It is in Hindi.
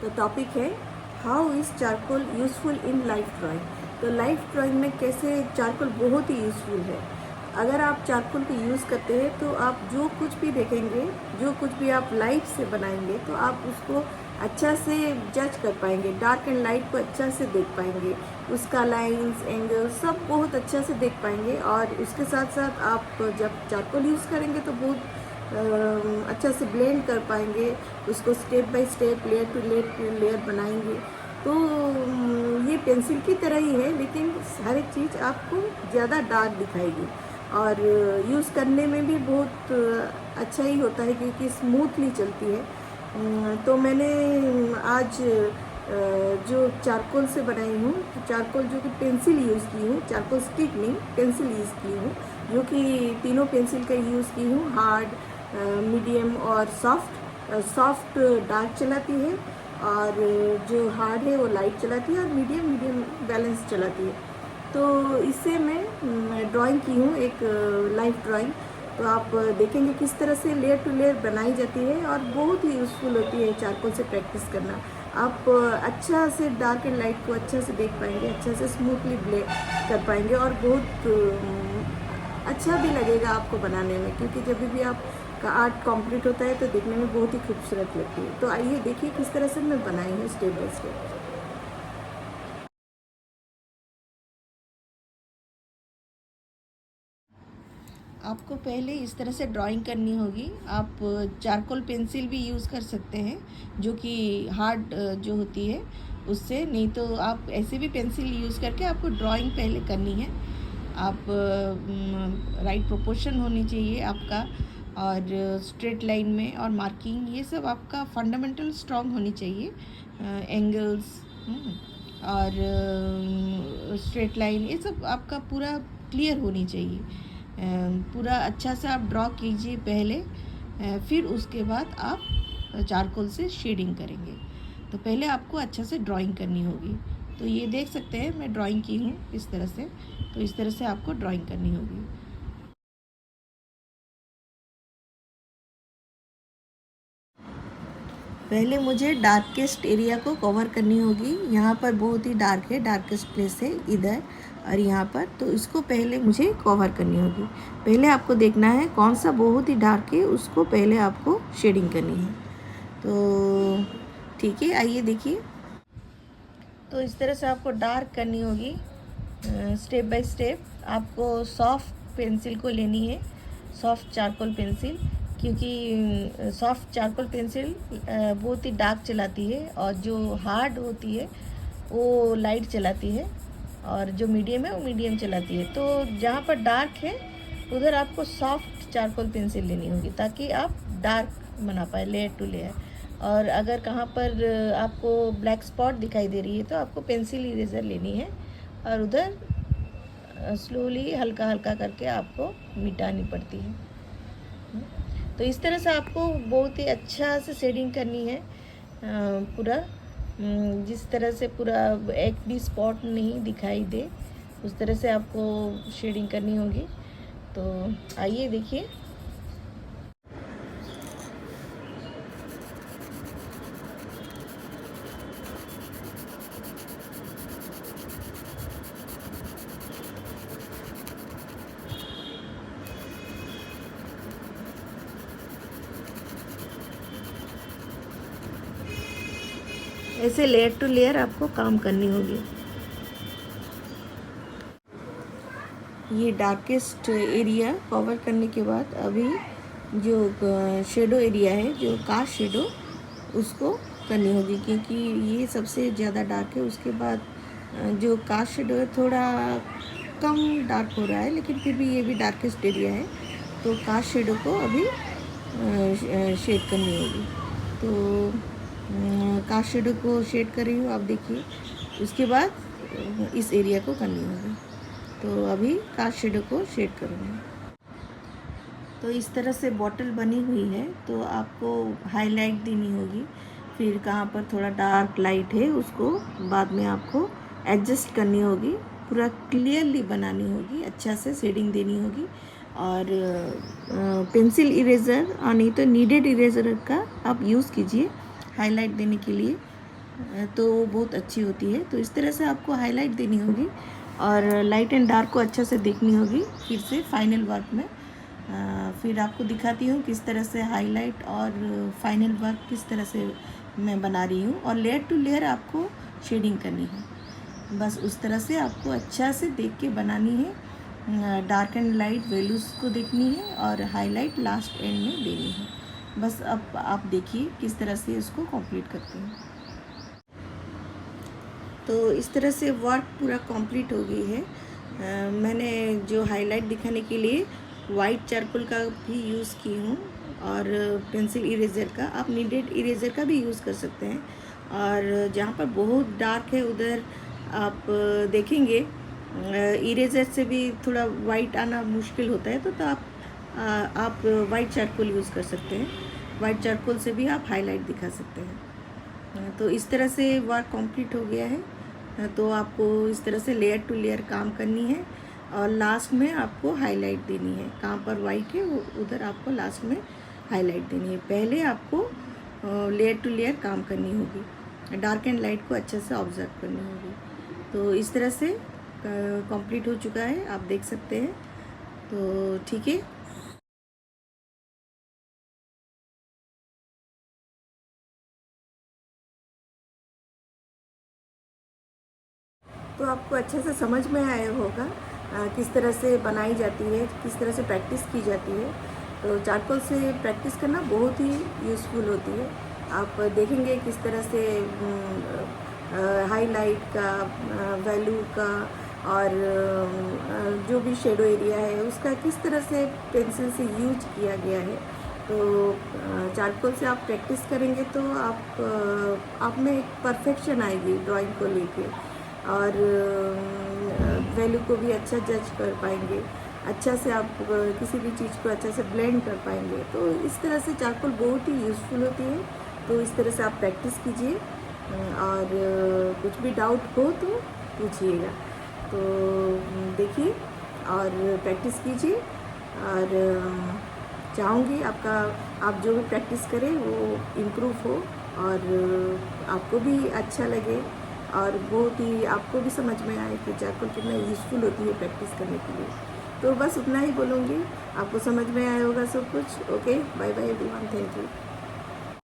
तो टॉपिक है how is charcoal useful in life drawing. तो लाइफ ड्राइंग में कैसे चारकोल बहुत ही यूज़फुल है। अगर आप चारकोल को यूज़ करते हैं तो आप जो कुछ भी देखेंगे, जो कुछ भी आप लाइट से बनाएंगे तो आप उसको अच्छा से जज कर पाएंगे, डार्क एंड लाइट को अच्छा से देख पाएंगे, उसका लाइंस एंगल सब बहुत अच्छा से देख पाएंगे। और उसके साथ साथ आप जब चारकोल यूज़ करेंगे तो बहुत अच्छा से ब्लेंड कर पाएंगे, उसको step by step layer to layer बनाएंगे। तो ये पेंसिल की तरह ही है, लेकिन सारी चीज़ आपको ज़्यादा डार्क दिखाएगी और यूज़ करने में भी बहुत अच्छा ही होता है क्योंकि स्मूथली चलती है। तो मैंने आज जो चारकोल से बनाई हूँ, तो चारकोल जो कि पेंसिल यूज़ की हूँ, चारकोल स्टिक नहीं पेंसिल यूज़ की हूँ, जो कि तीनों पेंसिल का यूज़ की हूँ। हार्ड, मीडियम और सॉफ्ट डार्क चलाती है, और जो हार्ड है वो लाइट चलाती है, और मीडियम बैलेंस चलाती है। तो इससे मैं ड्राइंग की हूँ, एक लाइफ ड्राइंग। तो आप देखेंगे किस तरह से लेयर टू लेयर बनाई जाती है, और बहुत ही यूज़फुल होती है चारकोल से प्रैक्टिस करना। आप अच्छा से डार्क एंड लाइट को अच्छा से देख पाएंगे, अच्छा से स्मूथली ब्ले कर पाएंगे, और बहुत अच्छा भी लगेगा आपको बनाने में, क्योंकि जब भी आपका आर्ट कंप्लीट होता है तो देखने में बहुत ही खूबसूरत लगती है। तो आइए देखिए किस तरह से मैं बनाई हूँ स्टेप बाय स्टेप। आपको पहले इस तरह से ड्राइंग करनी होगी। आप चारकोल पेंसिल भी यूज़ कर सकते हैं, जो कि हार्ड जो होती है उससे, नहीं तो आप ऐसे भी पेंसिल यूज़ करके आपको ड्राइंग पहले करनी है। आप राइट प्रोपोर्शन होनी चाहिए आपका, और स्ट्रेट लाइन में और मार्किंग, ये सब आपका फंडामेंटल स्ट्रांग होनी चाहिए। एंगल्स और स्ट्रेट लाइन, ये सब आपका पूरा क्लियर होनी चाहिए। पूरा अच्छा से आप ड्रॉ कीजिए पहले, फिर उसके बाद आप चारकोल से शेडिंग करेंगे। तो पहले आपको अच्छा से ड्राइंग करनी होगी। तो ये देख सकते हैं मैं ड्राइंग की हूँ इस तरह से। तो इस तरह से आपको ड्राइंग करनी होगी। पहले मुझे डार्केस्ट एरिया को कवर करनी होगी। यहाँ पर बहुत ही डार्क है, डार्केस्ट प्लेस है इधर और यहाँ पर, तो इसको पहले मुझे कवर करनी होगी। पहले आपको देखना है कौन सा बहुत ही डार्क है, उसको पहले आपको शेडिंग करनी है। तो ठीक है, आइए देखिए। तो इस तरह से आपको डार्क करनी होगी स्टेप बाय स्टेप। आपको सॉफ्ट पेंसिल को लेनी है, सॉफ्ट चारकोल पेंसिल, क्योंकि सॉफ्ट चारकोल पेंसिल बहुत ही डार्क चलाती है, और जो हार्ड होती है वो लाइट चलाती है, और जो मीडियम है वो मीडियम चलाती है। तो जहाँ पर डार्क है उधर आपको सॉफ्ट चारकोल पेंसिल लेनी होगी, ताकि आप डार्क बना पाए लेयर टू लेयर। और अगर कहाँ पर आपको ब्लैक स्पॉट दिखाई दे रही है तो आपको पेंसिल इरेज़र लेनी है, और उधर स्लोली हल्का हल्का करके आपको मिटानी पड़ती है। तो इस तरह से आपको बहुत ही अच्छा से शेडिंग करनी है पूरा, जिस तरह से पूरा एक भी स्पॉट नहीं दिखाई दे, उस तरह से आपको शेडिंग करनी होगी। तो आइए देखिए। ऐसे लेयर टू लेयर आपको काम करनी होगी। ये डार्केस्ट एरिया कवर करने के बाद अभी जो शेडो एरिया है, जो कास्ट शेडो, उसको करनी होगी, क्योंकि ये सबसे ज़्यादा डार्क है। उसके बाद जो कास्ट शेडो है थोड़ा कम डार्क हो रहा है, लेकिन फिर भी ये भी डार्केस्ट एरिया है। तो कास्ट शेडो को अभी शेड करनी होगी। तो कास्ट शेडो को शेड कर रही हूँ, आप देखिए। उसके बाद इस एरिया को करनी होगी। तो अभी कास्ट शेडो को शेड करूँगी। तो इस तरह से बॉटल बनी हुई है, तो आपको हाईलाइट देनी होगी। फिर कहाँ पर थोड़ा डार्क लाइट है उसको बाद में आपको एडजस्ट करनी होगी, पूरा क्लियरली बनानी होगी, अच्छा से शेडिंग देनी होगी। और पेंसिल इरेज़र और नहीं तो नीडेड इरेज़र का आप यूज़ कीजिए हाईलाइट देने के लिए। तो वो बहुत अच्छी होती है। तो इस तरह से आपको हाईलाइट देनी होगी और लाइट एंड डार्क को अच्छा से देखनी होगी फिर से फाइनल वर्क में। फिर आपको दिखाती हूँ किस तरह से हाईलाइट और फाइनल वर्क किस तरह से मैं बना रही हूँ। और लेयर टू लेयर आपको शेडिंग करनी है, बस उस तरह से आपको अच्छा से देख के बनानी है। डार्क एंड लाइट वैल्यूज़ को देखनी है और हाईलाइट लास्ट एंड में देनी है। बस अब आप देखिए किस तरह से इसको कंप्लीट करते हैं। तो इस तरह से वर्क पूरा कंप्लीट हो गई है। मैंने जो हाईलाइट दिखाने के लिए वाइट चारकोल का भी यूज़ की हूँ और पेंसिल इरेज़र का, आप नीडेड इरेज़र का भी यूज़ कर सकते हैं। और जहाँ पर बहुत डार्क है उधर आप देखेंगे इरेज़र से भी थोड़ा वाइट आना मुश्किल होता है, तो आप वाइट चारकोल यूज़ कर सकते हैं। वाइट चारकोल से भी आप हाईलाइट दिखा सकते हैं। तो इस तरह से वर्क कंप्लीट हो गया है। तो आपको इस तरह से लेयर टू लेयर काम करनी है और लास्ट में आपको हाईलाइट देनी है। कहाँ पर वाइट है वो उधर आपको लास्ट में हाईलाइट देनी है। पहले आपको लेयर टू लेयर काम करनी होगी, डार्क एंड लाइट को अच्छे से ऑब्जर्व करनी होगी। तो इस तरह से कंप्लीट हो चुका है, आप देख सकते हैं। तो ठीक है। तो आपको अच्छे से समझ में आया होगा किस तरह से बनाई जाती है, किस तरह से प्रैक्टिस की जाती है। तो चारकोल से प्रैक्टिस करना बहुत ही यूज़फुल होती है। आप देखेंगे किस तरह से हाईलाइट का, वैल्यू का और जो भी शेडो एरिया है उसका किस तरह से पेंसिल से यूज किया गया है। तो चारकोल से आप प्रैक्टिस करेंगे तो आप में एक परफेक्शन आएगी ड्राइंग को लेके और वैल्यू को भी अच्छा जज कर पाएंगे। अच्छा से आप किसी भी चीज़ को अच्छा से ब्लेंड कर पाएंगे। तो इस तरह से चारकोल बहुत ही यूज़फुल होती है। तो इस तरह से आप प्रैक्टिस कीजिए और कुछ भी डाउट हो तो पूछिएगा। तो देखिए और प्रैक्टिस कीजिए और चाहूँगी आप जो भी प्रैक्टिस करें वो इम्प्रूव हो और आपको भी अच्छा लगे और बहुत ही आपको भी समझ में आए कि चारकोल कितना यूज़फुल होती है प्रैक्टिस करने के लिए। तो बस उतना ही बोलूँगी, आपको समझ में आया होगा सब कुछ। Okay, bye bye everyone, thank you.